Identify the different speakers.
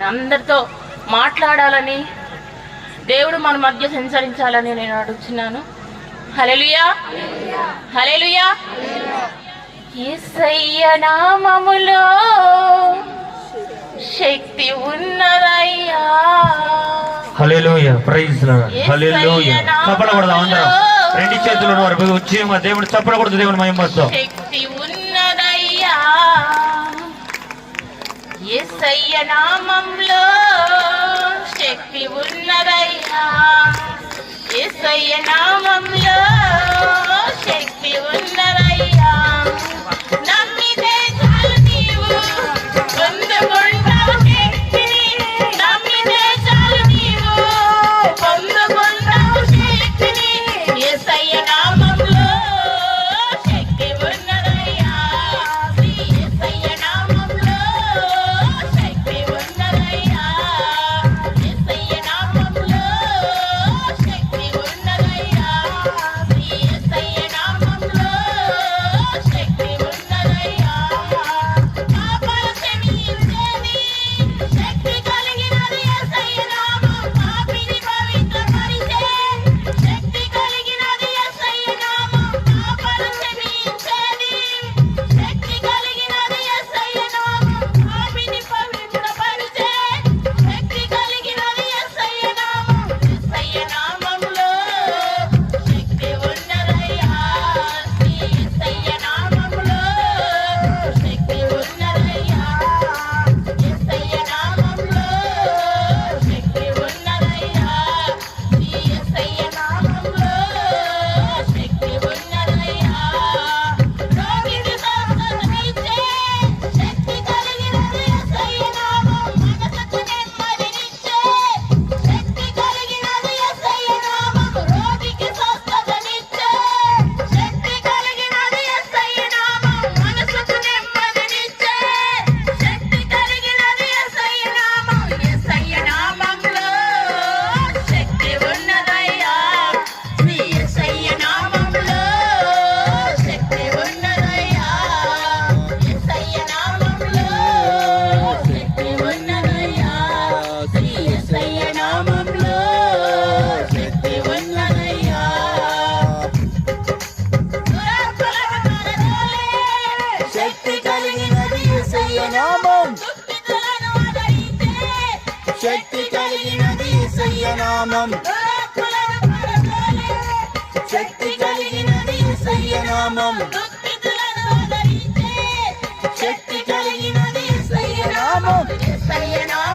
Speaker 1: అందరితో మాట్లాడాలని, దేవుడు మన మధ్య సంచరించాలని నేను అడుగుతున్నాను. హల్లెలూయా, హల్లెలూయా. యేసయ్య నామములో శక్తి ఉన్నదయ్యా.
Speaker 2: హల్లెలూయా, ప్రైజ్ లార్డ్. హల్లెలూయా. చప్పడకూడదు అందరం, రెండు చేతులను వరకు వచ్చి మా దేవుడు చప్పడకూడదు. దేవుని మహిమతో
Speaker 1: శక్తి ఉన్నదయ్యా. యేసయ్య నామంలో శక్తి ఉన్నదయ్యా. యేసయ్య నామంలో శక్తి ఉన్నదయ్యా. నమ్మితే చాలు నీవు పొందుకుంటావు శక్తిని. నమ్మితే చాలు నీవు పొందుకుంటావు శక్తిని. యేసయ్య నామంలో శక్తి ఉన్నదయ్యా. యేసయ్య నామంలో శక్తి ఉన్నదయ్యా. యేసయ్య నామంలో శక్తి ఉన్నదయ్యా. యేసయ్య నామంలో శక్తి ఉన్నదయ్యా. పాపాలు క్షమించేది శక్తి కలిగినది యేసయ్య నామం. పాపిని పవిత్రపరిచే శక్తి కలిగినది యేసయ్య నామం. పాపాలు క్షమించేది శక్తి కలిగినది యేసయ్య నామం. పాపిని పవిత్రపరిచే శక్తి కలిగినది యేసయ్య నామం. యేసయ్య నామంలో శక్తి ఉన్నదయ్యా. యేసయ్య నామంలో శక్తి ఉన్నదయ్యా. యేసయ్య నామంలో శక్తి ఉన్నదయ్యా. యేసయ్య నామంలో శక్తి ఉన్నదయ్యా. రోగిని స్వస్థతనిచ్చే శక్తి కలిగినది యేసయ్య నామం. మనసుకు నెమ్మదినిచ్చే శక్తి కలిగినది యేసయ్య నామం. రోగికి స్వస్థతనిచ్చే శక్తి కలిగినది యేసయ్య నామం. మనసుకు నెమ్మదినిచ్చే శక్తి కలిగినది యేసయ్య నామం. యేసయ్య నామంలో శక్తి ఉన్నదయ్యా. యేసయ్య నామంలో శక్తి ఉన్నదయ్యా. యేసయ్య నామంలో శక్తి ఉన్నదయ్యా. యేసయ్య నామంలో శక్తి ఉన్నదయ్యా. దురాత్మలను పారదోలే
Speaker 3: శక్తి కలిగినది యేసయ్య నామం.
Speaker 1: దుఃఖితులను ఆదరించే
Speaker 3: శక్తి కలిగినది యేసయ్య నామం.
Speaker 1: దురాత్మలను పారదోలే
Speaker 3: శక్తి కలిగినది యేసయ్య నామం.